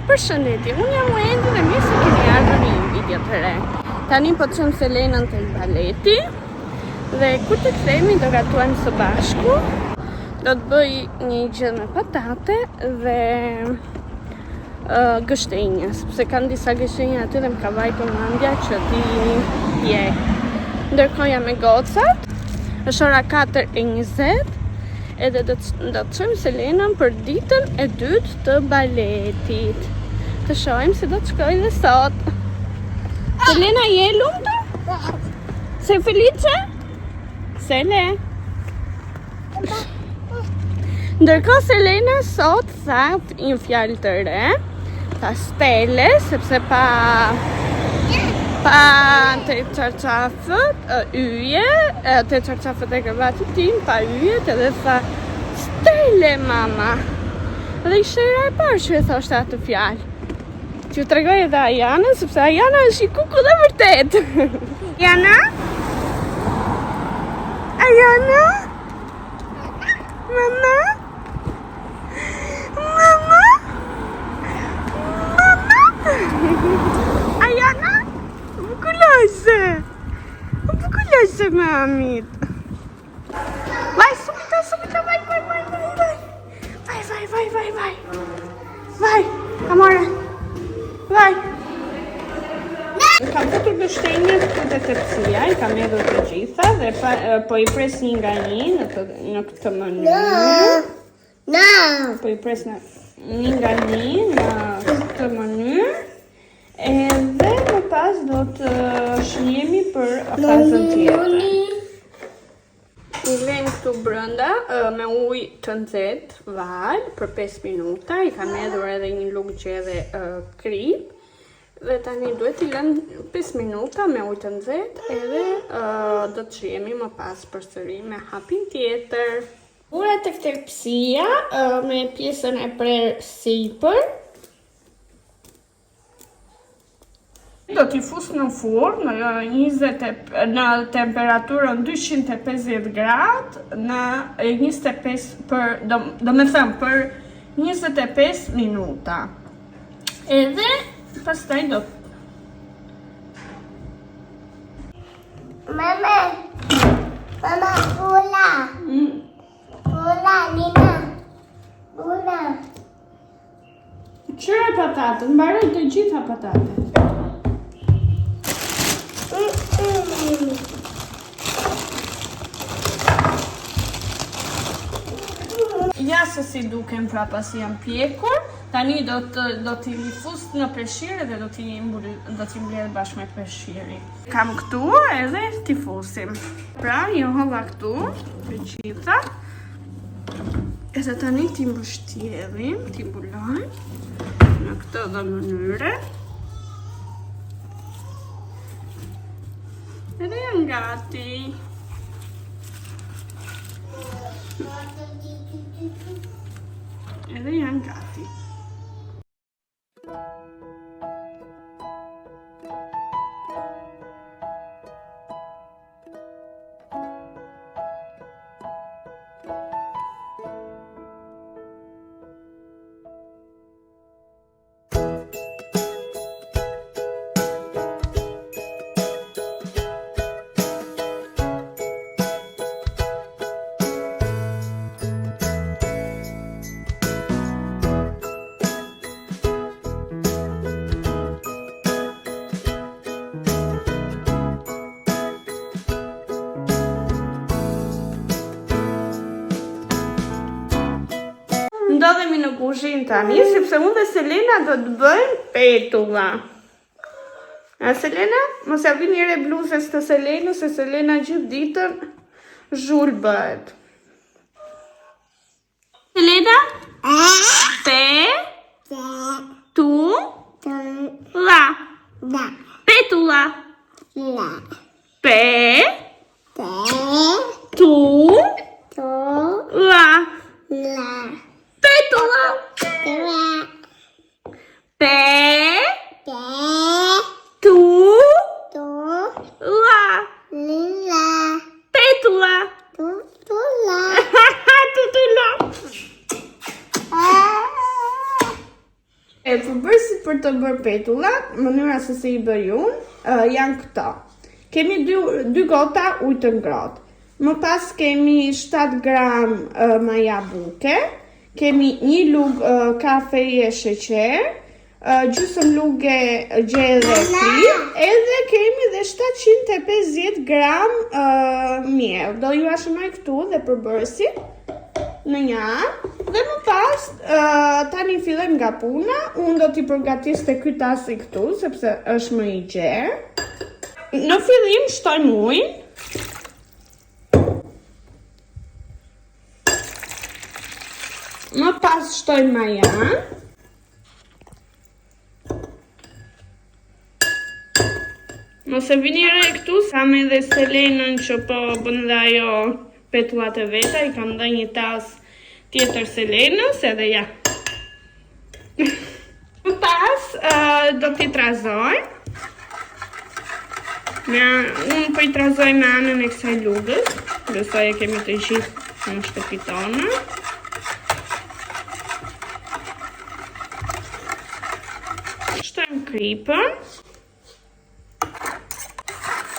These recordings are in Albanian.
Përshëndetje, unë jam Wendy dhe mirë se keni ardhur në një video të re. Tani po çojm Selenën tek baleti dhe kur të kthehemi do gatuajmë së bashku. Do të bëj një gjë me patate dhe gështenja, sepse kanë disa gështenja aty dhe më ka vajtur mendja që ti pjek. Ndërkohë jam me gocat, është ora 4:20. Edhe do të çojmë Selenën për ditën e dytë të baletit. Të shohim se do të shkojë dhe sot. Selena, je e lumtur? Sei felice? Sele? Ndërkohë Selena sot tha një fjalë të re, tha stele, sepse pa të çarçafët, yje, të çarçafët e kravatit tim, pa yjet edhe tha stele mama. Dhe ishte e parë që e thoshte atë fjalë. Që u tregoj edhe Ajana, sepse Ajana është i kuku dhe vërtet. Ajana? Ajana? Mama? Mama? Mama? Ajana? Bukulose mamit. Vai, subito, vai. Vai, amore. Vai. Kam futur gështenjët këtu te tepsia, I kam hedhur të gjitha dhe po I pres një nga një në këtë mënyrë. Po I pres një nga një në këtë mënyrë. Edhe më pas do të shihemi për fazën tjetër. I lejmë këtu brenda me ujë të nxehtë val për 5 minuta. I kam hedhur edhe një lugje edhe krip. Dhe tani duhet I lënë 5 minuta me ujë të nxehtë edhe do të shihemi më pas përsëri me hapin tjetër. Ura tek tepsia me pjesën e prerë sipër. Do t'i fus në furn në temperaturën 250 gradë në 25 për 25 minuta. Edhe pastaj do Mama, ula. Ula, Nina. Ula. Qëra patatën, mbaroj të gjitha patatën. Ja se si duken pra pasi janë pjekur. Tani do t'i fus në preshirë dhe do t'i mbledh bashkë me preshirin. Kam këtu edhe t'i fusim. Pra, jo hova këtu, të gjitha. Edhe tani t'i mbështjellim, t'i mbulojmë në këtë dhe mënyre. Edhe janë gati. Edhe janë gati. Ndodhemi në kuzhinë tani, sepse unë dhe Selena do të bëjmë petulla. A Selena? Mos ja vini re bluzës të Selenës, se Selena gjithë ditën zhul bëhet. Selena? Petulla. Petulla. Petulla. Pétula. Pétula. Tutula. përbërësit për të bërë petulla, mënyra se si I bëj unë, janë këto. Kemi 2 gota ujë të ngrohtë. Më pas kemi 7 gram maja buke, kemi 1 lugë kafeje sheqer, gjysmë lugë gjelle krip, edhe kemi dhe 750 gram miell. Do ju ashëmaj këtu dhe përbërësit në një anë, dhe më pas tani fillojmë nga puna. Unë do t'i përgatis të ky tasi këtu, sepse është më I gjerë. Në fillim shtojmë ujin. Më pas shtojmë majan. Mos e vini re këtu, sa me dhe selenën që po bën dhe ajo petullat e veta, I kam dhe një tas tjetër selenës, edhe ja. Më pas do t'i trazojmë. Unë po I trazoj me anën e kësaj lugës, besoj e kemi të gjithë në shtëpi tonë. Shtojmë kripën,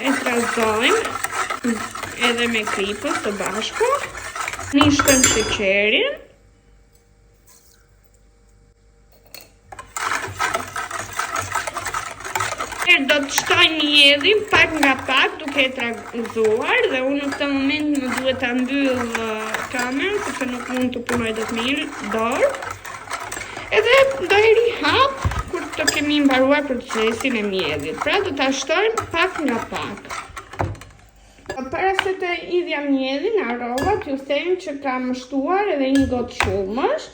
e trazojmë edhe me kripën së bashku, shtojmë sheqerin, do të shtoj mjedhin pak nga pak duke e trazuar dhe unë në këtë moment më duhet ta mbyll kamerën sepse nuk mund të punoj dot mirë dorë. Edhe do e rihap kur të kemi mbaruar procesin e mjedhit. Pra do ta shtojmë pak nga pak. Para se të idhja mjedhin, harrova t'ju them që kam shtuar edhe një gotë qumësh.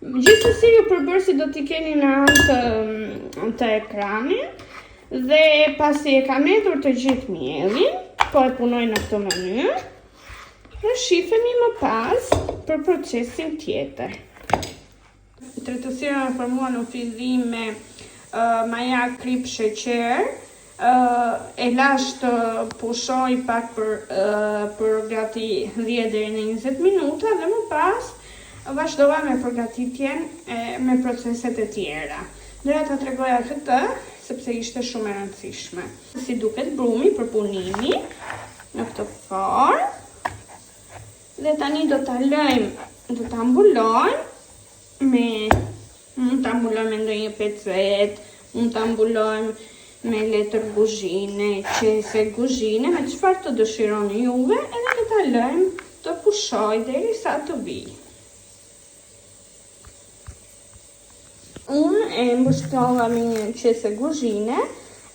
Gjithsesi ju përbërësit do t'i keni në anë të ekranit. Dhe pasi e kam hedhur të gjithë mjedhin, po e punoj në këtë mënyrë, dhe shifemi më pas për procesin tjetër. Tretësira e formuar në fillim me maja, krip, sheqer, e lash të pushoj pak për gati 10 deri në 20 minuta dhe më pas vazhdova me përgatitjen me proceset e tjera. Doja ta tregoja këtë, sepse ishte shumë e rëndësishme. Si duket brumi për punimi në këtë formë. Dhe tani do ta lëjmë, do ta mbulojmë mund ta mbulojmë me ndonjë pecet, mund ta mbulojmë me letër guzhine, qese guzhine, me çfarë të dëshironi juve, edhe do ta lëjmë të pushoj derisa të vijë. Unë e mbështjova me një qese guzhine,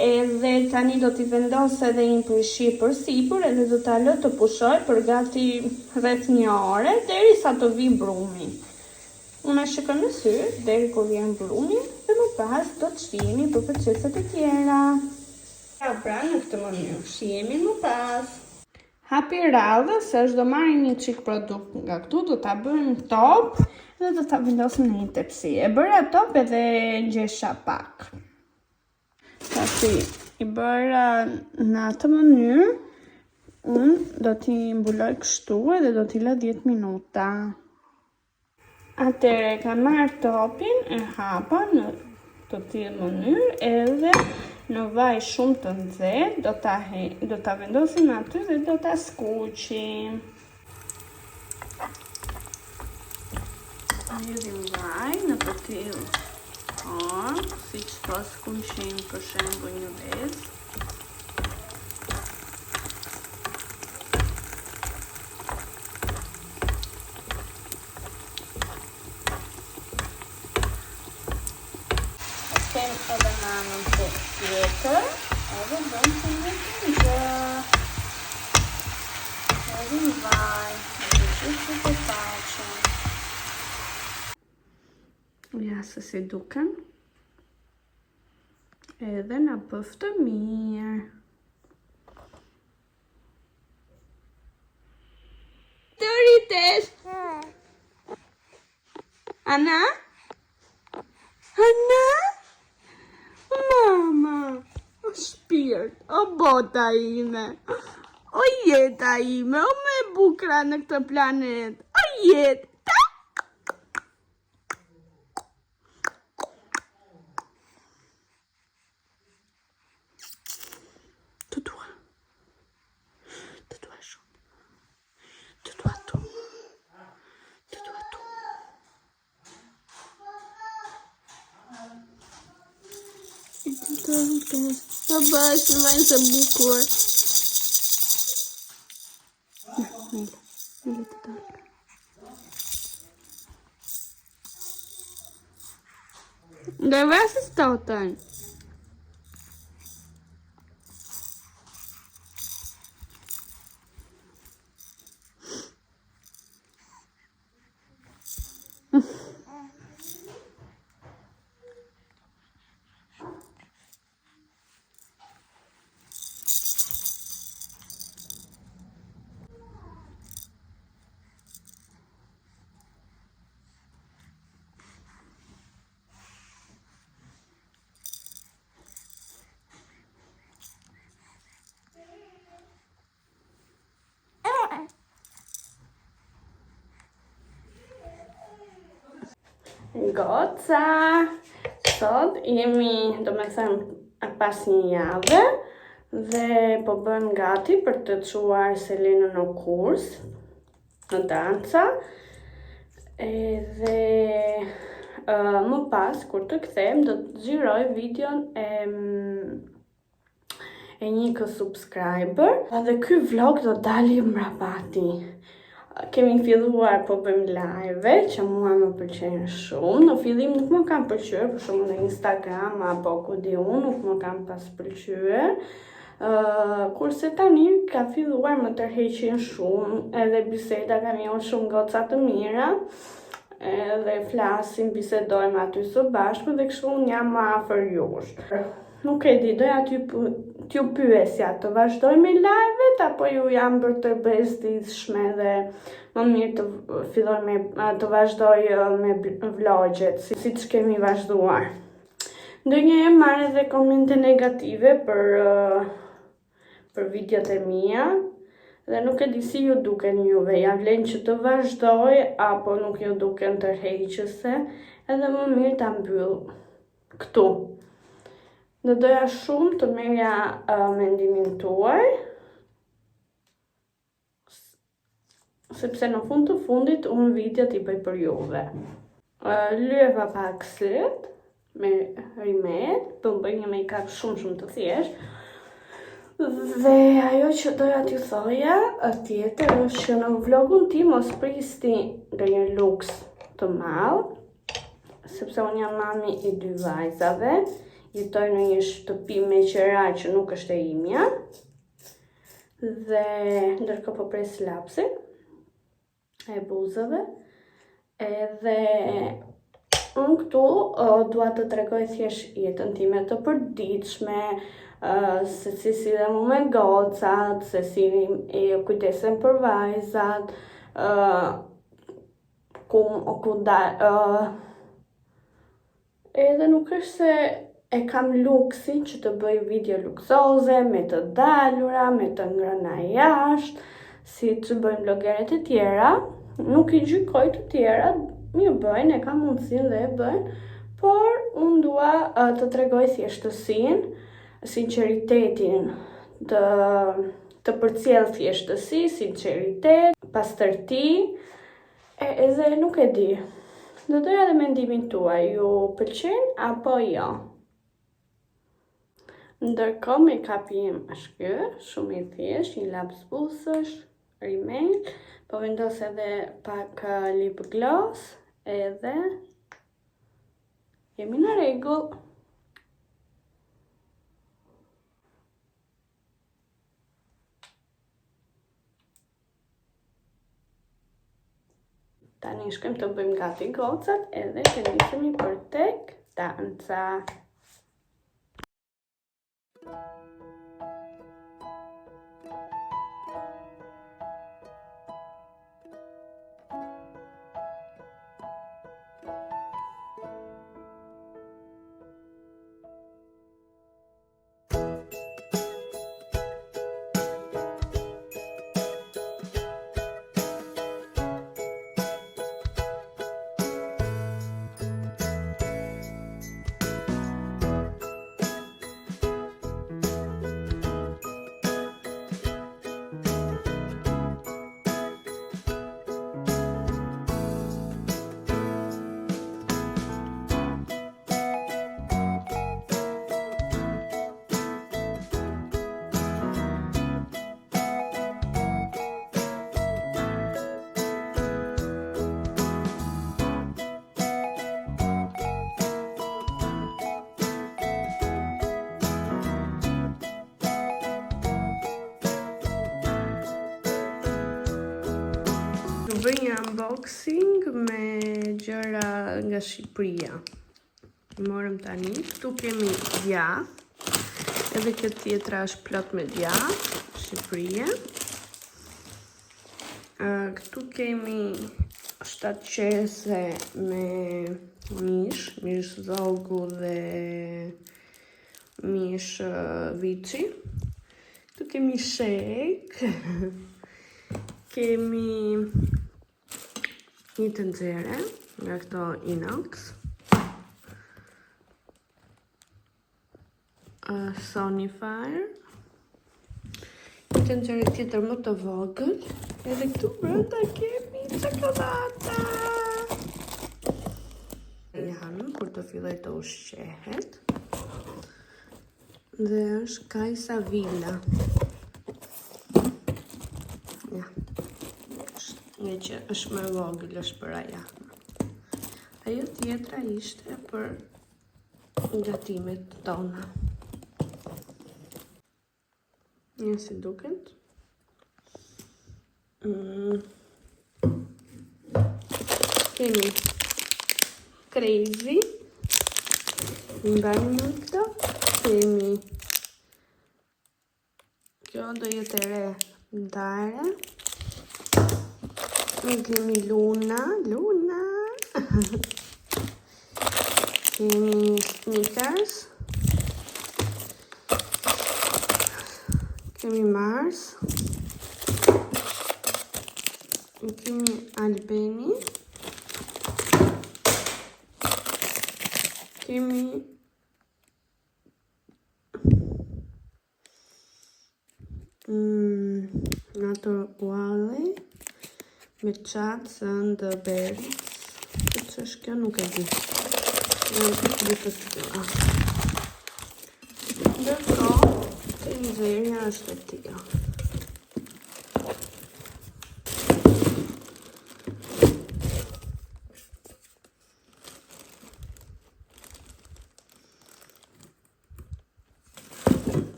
edhe tani do t'i vendos edhe një përshi për sipër, edhe do t'a lë të pushoj për gati rreth 1 ore, derisa të vi brumi. Unë e shikoj në sy, deri kur vjen brumi, dhe më pas do të shihemi për proceset e tjera. Pra në këtë mënyrë, shihemi më pas. Hapi radhës, se është do marrim një çik produkt nga këtu, do ta bëjmë top, dhe do ta vendosim në një tepsi. E bëra top edhe ngjesha pak. Pasi I bëra në atë mënyrë, unë do t'i mbuloj kështu edhe do t'i lë 10 minuta. Atëre kam marrë topin, e hapa në të tillë mënyrë edhe në vaj shumë të nxehtë do ta vendosim aty dhe do ta skuqim. Mbyllim vaj në të tillë formë, siç po skuqim për shembull një vezë. Kem edhe në anën tjetër, edhe bëjmë të një edhe në vaj, në të gjithë të faqen. Ja se si duken. Edhe në pëftë mirë. Të rritesh! Ana? Ana? Mama! O shpirt, o bota ime, o jeta ime, o me bukra në këtë planet, o jetë! Të bëj që vajnë të bukur. Mele të dalë. Dhe vërë të otën. Goca, sot jemi, do me thënë, pas një jave dhe po bëm gati për të çuar Selenën në kurs, në danca. Edhe më pas, kur të kthehem, do të xhiroj videon e një subscriber. Dhe ky vlog do dali mbrapati. Kemi filluar po bëjmë live, që mua më pëlqejnë shumë. Në fillim nuk më kam pëlqyer, për shembull në Instagram apo ku di unë, nuk më kam pas pëlqyer. Kurse tani ka filluar më tërheqin shumë, edhe biseda kanë qenë shumë goca të mira. Edhe flasim, bisedojmë aty së bashku dhe kështu unë jam më afër jush. Nuk e di, doja t'ju pyesja, të vazhdoj me live-et apo ju jam bërë të bezdishme dhe më mirë të filloj të vazhdoj me vlogjet, si që kemi vazhduar. Ndonjëherë marr edhe komente negative për videot e mia dhe nuk e di si ju duken juve, ja vlen që të vazhdoj apo nuk ju duken tërheqëse, edhe më mirë ta mbyll këtu. Dhe doja shumë të merja mendimin tuaj, sepse në fund të fundit unë videot i bëj për juve. Lyeva pak syt me rimel, po bëj një make-up shumë të thjesht. Dhe ajo që doja t'ju thoja tjetër është që në vlogun tim mos prisni ndonjë luks të madh, sepse unë jam mami i 2 vajzave. Jetoj në një shtëpi me qera që nuk është e imja. Dhe ndërkohë po pres lapsin e buzëve. Edhe unë këtu dua të tregoj thjesht jetën time të përditshme, se si silem me gocat, se si kujdesem për vajzat, edhe nuk është se e kam luksin që të bëj video luksoze, me të dalura, me të ngrëna jashtë, si që bëjnë blogeret e tjera. Nuk i gjykoj të tjera, mirë bëjnë, e kam mundësin dhe e bëjnë, por unë dua të tregoj thjeshtësinë, sinqeritetin, të përcjell thjeshtësi, sinqeritet, pastërti, edhe nuk e di. Do doja dhe mendimin tuaj, ju pëlqen apo jo? Ndërkohë make-upi im është ky, shumë i thjesht, një laps buzësh, rimel, po vendos edhe pak lip gloss, edhe jemi në rregull. Tani shkojmë të bëjmë gati gocat edhe të nisemi për tek danca. bëj një unboxing me gjëra nga Shqipëria. Morëm tani, këtu kemi djath, edhe këtë tjetra është plot me djath, Shqipëria. Këtu kemi 7 qese me mish zogu dhe mish vici. Këtu kemi shek, kemi një të nxehre nga këto inox, Sonifier, një të nxehre tjetër më të vogël, edhe këtu brenda kemi çokoladata. Janë kur të filloj të ushqehet. Dhe është Kajsa Villa. Ja. Një që është më vogël, është për aja. Ajo tjetra ishte për gatimet tona. Një si duket. Kemi Crazy. Mbajmë në këto. Kemi kjo do jetë e re ndare. Kemi Luna. Kemi Snickers. Kemi Mars. Kemi Albeni. Kemi Natur Wally me Chats and Berries. Që është kjo nuk e di. Ndërkohë, të nxjerrja është e tillë.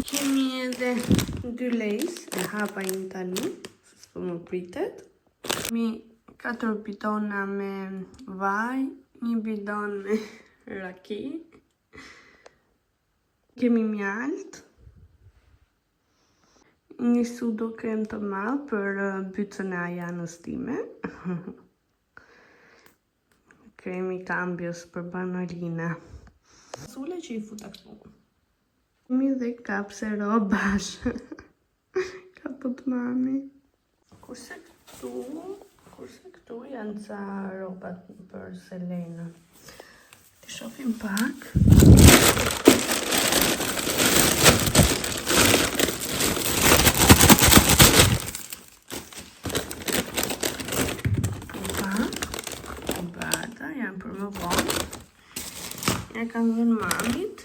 Kemi edhe 2 lejs, e hapa një tani, s'po më pritet. Kemi 4 bidona me vaj, 1 bidon me raki. Kemi mjalt. Një sudo krem të madh për bytën e ajanës time. Kremi Cambios për banolina. Sule që I futa këtu. Kemi dhe kapse robash. Kaput mami. Kurse këtu janë ca robat për Selenën. Ti shohim pak. Bata janë për më vonë. Ja kanë dhënë mamit.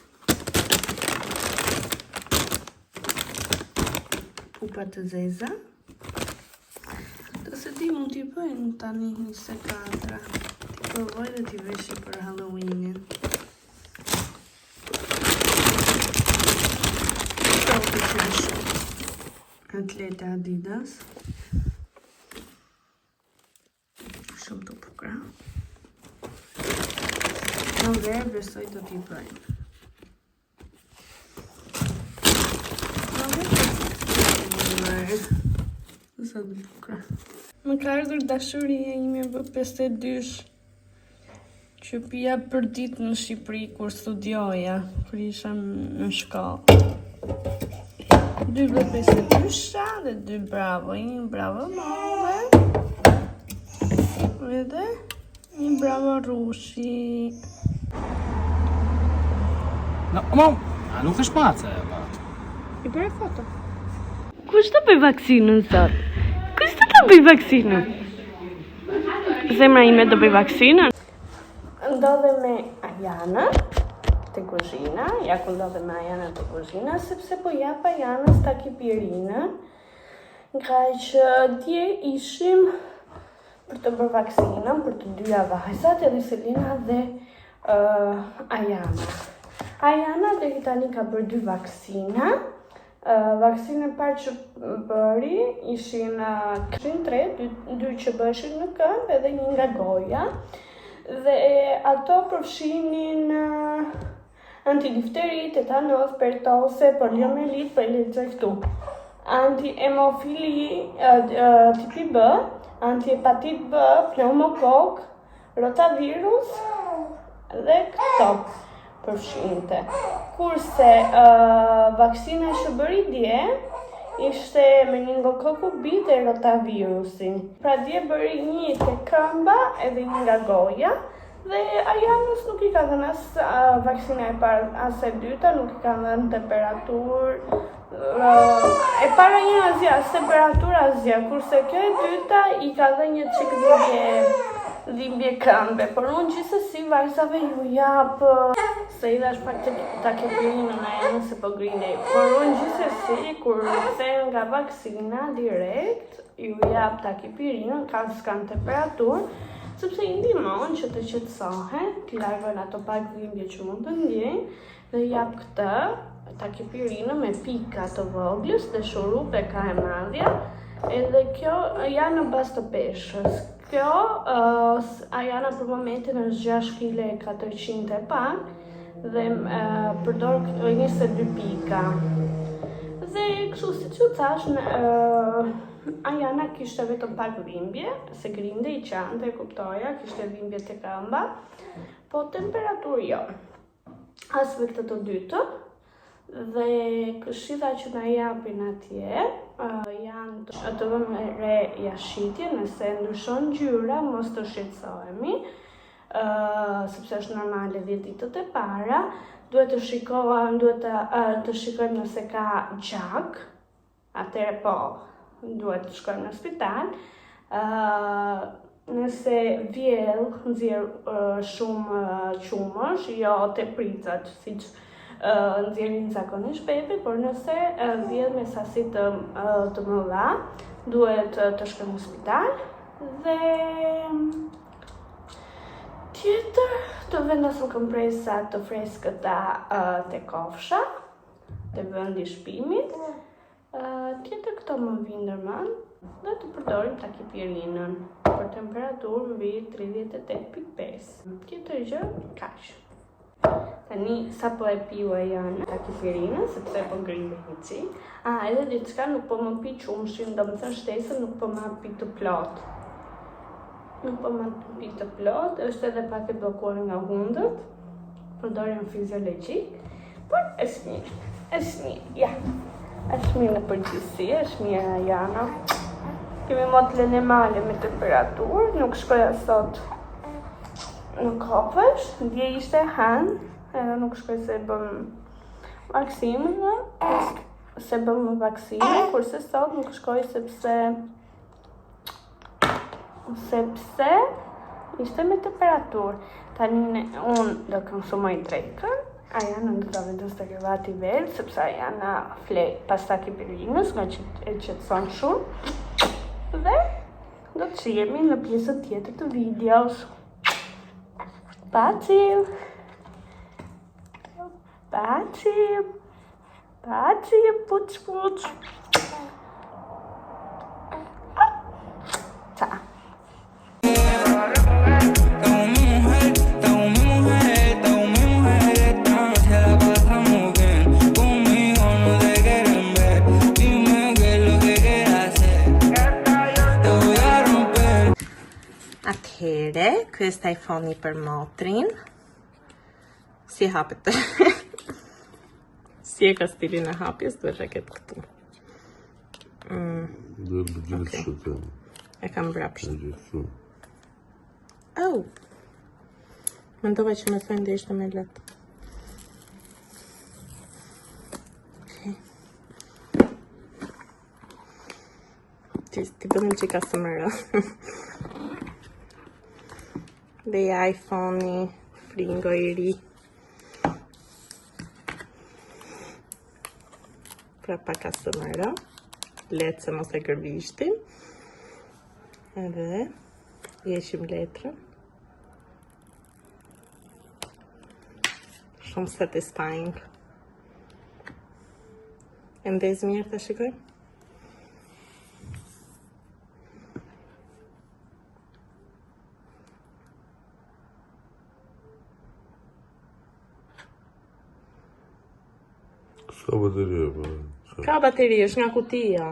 Pupa të zeza. Të se ti mund t'i bëjnë tani 24. Ti provoj dhe t'i veshi për Halloweenin. Shopi që është atlete Adidas. Shumë të bukura. Në verë besoj të t'i bëjnë. Sa të bukura. Më ka ardhur dashuria ime bë 52 që pija për ditë në Shqipëri kur studioja, kur isha në shkollë. 2 bë 52 dhe 2 bravo, 1 bravo move. Edhe 1 bravo rushi. No, mom, a nuk është mace, ba. I bëre foto. Kush të bëj vaksinën sot? Kush të bëj vaksinën? Zemra ime të bëj vaksinën? Ndodhe me Ajana të kuzhina, ja ku ndodhe me Ajana të kuzhina, sepse po jap Ajanës takipirinën, nga që dje ishim për të bërë vaksinën për të dyja vajzat, edhe Selina dhe Ajana. Ajana deri tani ka bërë 2 vaksina, Vaksinën parë që bëri ishin 3, 2 që bëshin në këmbë edhe 1 nga goja. Dhe ato përfshinin antidifterit, tetanos, pertose, poliomelit, për lexoj këtu. Anti-hemofili tipi B, anti-hepatit B, pneumokok, rotavirus dhe këto përfshinte. Kurse vaksina që bëri dje ishte meningokoku B dhe rotavirusin. Pra dje bëri 1 te këmba edhe 1 nga goja. Dhe Ajanës nuk I ka dhënë as vaksina e parë as e dyta, nuk I ka dhënë temperaturë. E para një asgjë, as temperaturë asgjë, kurse kjo e dyta I ka dhënë një çik dhimbje këmbe. Por unë gjithsesi vajzave ju jap se I dhash pak takepirinën Ajanës se po grindej. Por unë gjithsesi kur kthehen nga vaksina direkt ju jap takepirinën, s'kan temperaturë. Sepse I ndihmon që të qetësohen, t'i largojnë ato pak dhimbje që mund të ndjejnë dhe jap këtë takepirinën me pika të voglës dhe shurupe ka e madhja edhe kjo janë në bazë të peshës. Kjo Ajana për momentin është 6 kg 400 e pak dhe përdor 22 pika. Dhe kështu si që thash Ajana kishte vetëm pak dhimbje, se grinde I qante, kuptoja, kishte dhimbje të këmba, po temperaturë jo. As me këtë të dytë, dhe këshilla që na japin atje, janë të vëmë re jashitje, nëse ndryshon ngjyra, mos të shqetësohemi, sepse është normale 10 ditët e para, duhet të shikojmë nëse ka gjak, atëre po, duhet të shkojmë në spital. Nëse vjell nxjerr shumë qumësh, jo te pricat, siç nxjerrin zakonisht bebe, por nëse vjell me sasi të mëdha, duhet të shkojmë në spital. Dhe tjetër, të vendosëm kompresa të freskëta te kofsha, te vendi shpimit. Tjetër këto më vinë ndërmend dhe të përdorim takepirinën për temperaturë mbi 38.5. Tjetër gjë, kaq. Tani sapo e piu Ajana takepirinën sepse po grindej një çik. Edhe diçka nuk po më pi qumshin, domethënë shtesën nuk po më pi të plot. Nuk po më pi të plot, është edhe pak e bllokuar nga hundët. Përdorim fiziologjik, por është mirë, ja. është mirë në përgjithësi, është mirë Ajana. Kemi motlën e male me temperaturë, nuk shkoja sot në kopësh, dje ishte hanë, edhe nuk shkoj se bëm vaksinë, kurse sot nuk shkoj sepse ishte me temperaturë. Tani unë do konsumoj drekën, Ajana do ta vendos te krevati vet, sepse Ajana flet pas takepirinës, nga që e qetëson shumë. Dhe do të shihemi në pjesën tjetër të videos. Pacim! Puç! Ta! Atëhere, ky është iPhone-i për motrin. Si hapet? Si e ka stilin e hapjes, duhet që ketë këtu. Okay. E kam mbrapsht. Oh! Mendova që më thënë dhe ishte me letë. Okay. Ti bëmë që ka së mërë. Dhe iPhone-i, fringo I ri. Pra pak ASMR, letë se mos e gërbishtim. Edhe jeshim letrën. Shumë satisfying. E ndezë mirë të shikoj. Ka bateri, po. Ka bateri, është nga kutia.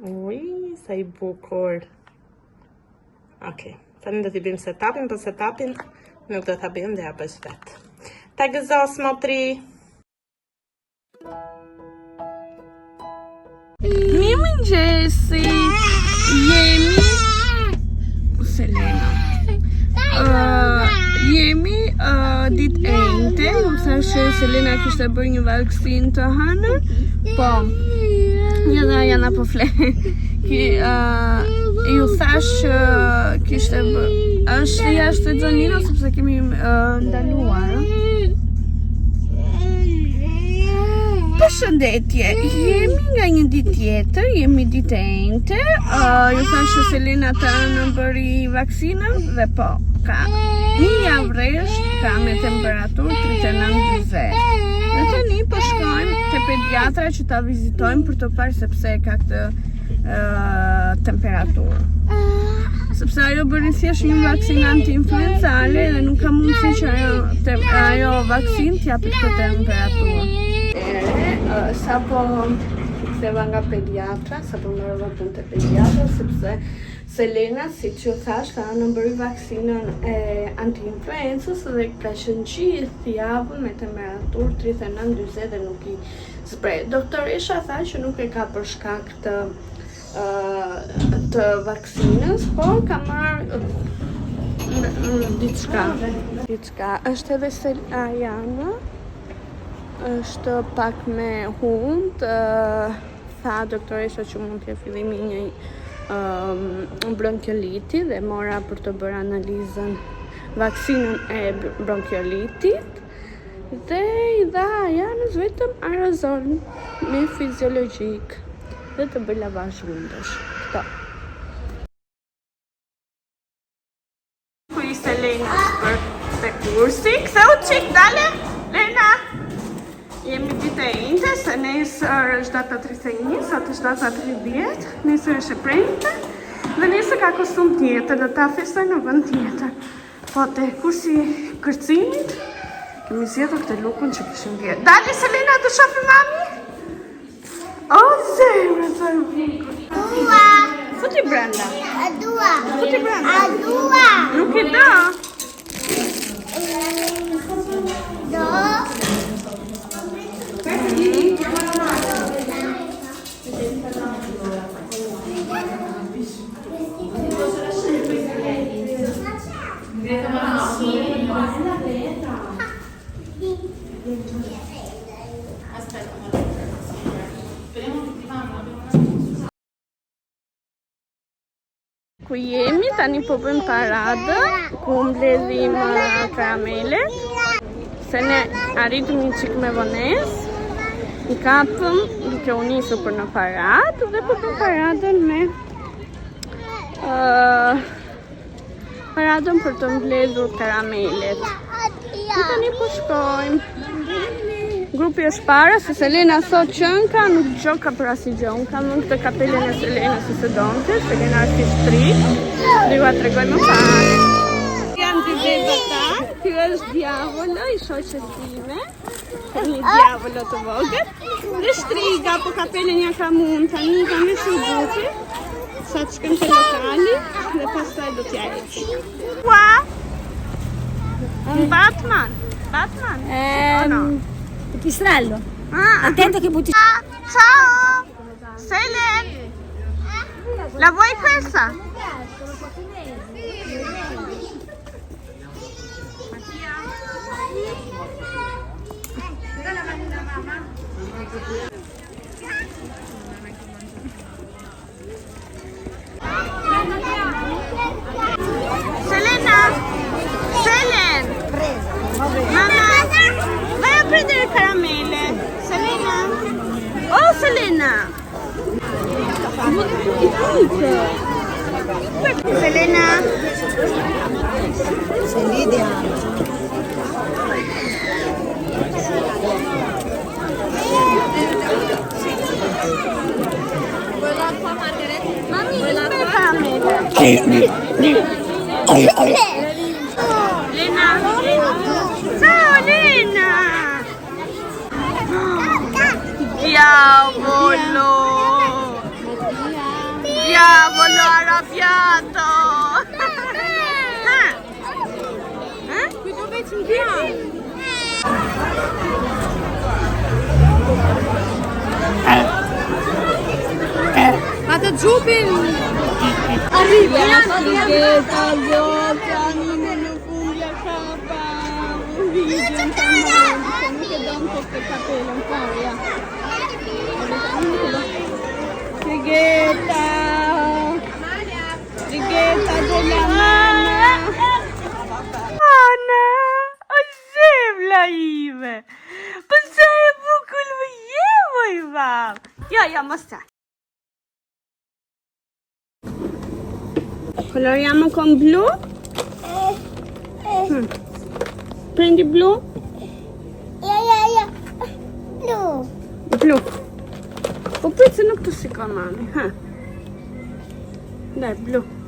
Ui, sa i bukur. Okej, tani do t'i bëjmë setupin, po setupin nuk do t'a bëjmë dhe ja bësh vetë. Ta gëzos, motri! Mirë mëngjesi, jemi Selena. Jemi ditë e njëjtë, më thashë Selena kishte bërë një vaksinë të hënër, po, janë po fle. Ju thash kishte bërë, është jashtë zonina sepse kemi ndaluar. Përshëndetje, jemi nga një ditë tjetër, jemi ditë e njëjtë. Ju thash që Selena në bëri vaksinën dhe po, ka një javë rresht, ka me temperaturë 39-40. Dhe tani po shkojmë te pediatra që ta vizitojmë për të parë sepse ka këtë temperaturë. Sepse ajo bëri thjesht një vaksinë anti-influenzale dhe nuk ka mundësi që ajo vaksinë t'japet këtë temperaturë. Sapo ktheva nga pediatra, sapo morë votën te pediatra sepse Selena, si që thash, ka në bëri vaksinën e anti-influencës dhe ka qenë gjithë javën me temperaturë 39-40 dhe nuk i zbret. Doktoresha tha që nuk e ka për shkak të vaksinës, por ka marrë diçka. Është edhe Ajana, është pak me hund, tha doktoresha që mund t'je fillimi një bronkioliti dhe mora për të bërë analizën vaksinën e bronkiolitit dhe i dha Ajanës vetëm aerosol me fiziologjik dhe të bëj lavazh vundësh. Këto. Ku ishte Lena për te kursi? Ktheu çik dale, Lena. Jemi ditë e njëjtë, se nesër është data 31, sot është data 30, nesër është e premte dhe nesër ka kostum tjetër, do ta festoj në vend tjetër. Po te kursi kërcimit kemi zgjedhur këtë lukun që kishim vjetë. Dali Selena, të shofi mami? O, zemra, sa e bukur. Dua. Futi brenda. A dua. Futi brenda. A dua. Nuk i do. Do. Ku jemi, tani po bëjmë paradë, ku mbledhim karamelet, se ne arritëm një qik me vonesë, i kapëm duke u nisur për në paradë dhe po bëjmë paradën me paradën për të mbledhur karamelet. Dhe tani po shkojmë. Grupi është para, se Selena thot që ka, nuk gjo ka për asnjë gjë. Unë kam në këtë kapelen e Selenës si së donte, se kena është strikt, dhe ju a tregoj më parë. Janë dy bebata, ky është Diavolo, i shoqes time, një Diavolo të vogël, dhe Shtriga, po kapelen ja ka mund, tani kam me shumë buti, sa të shkëm të lokali, dhe pastaj do t'ja eq. Ua? Un Batman? Batman? No? Pipistrello. Ah. Attento che butti. Ciao! Selen! La vuoi questa? Selena! Selen! Mamma! Vai a prendere le caramelle! Selena! Oh Selena! Selena! Lena! Diavolo! Diavolo arrabbiato! Qui dove ci andiamo? Vado giù per... Arriva! Che taglio, pianino, non funge a capa! Un video in camera, diciamo che do un po' che capello, un po', via! Righetta! Righetta della mamma! Ana! Ozemla ime! Pensai a bucul vjevo vam! Ja, mostra! Coloriamo con blu? Prendi blu? No. Blu. Oppure se no pussi con mani. Dai, blu.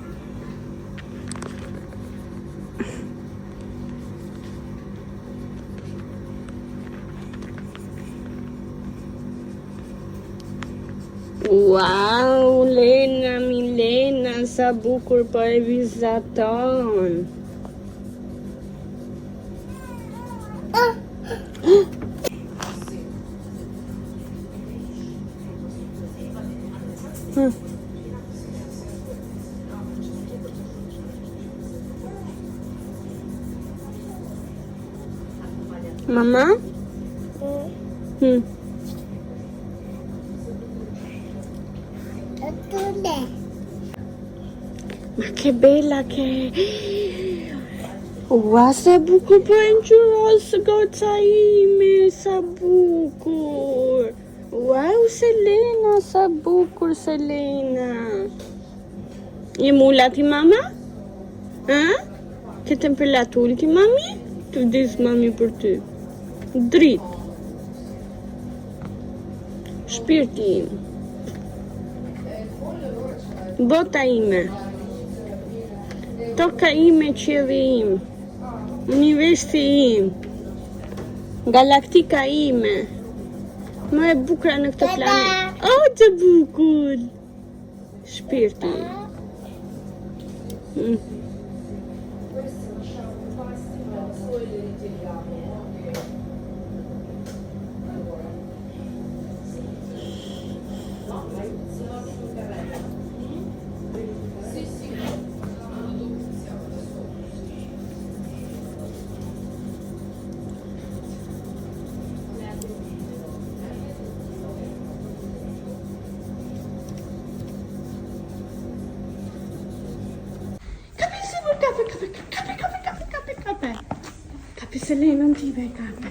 Wow, Lena, Milena, sa bukur po e vizaton. Mamma? Ma che bella che è! Wow, sa bukur po e ngjyros goca ime, sa bukur! Wow, Selena, sa bukur Selena! Je mula ti mama? Che temperaturë ti mami? Të vdes mami për ty. Drit. Shpirti im. Bota ime. Toka ime, qielli im. Universi im. Galaktika ime. Më e bukura në këtë planet. Oh, të bukur. Shpirti. Kape, Selena, non ti vai, kape.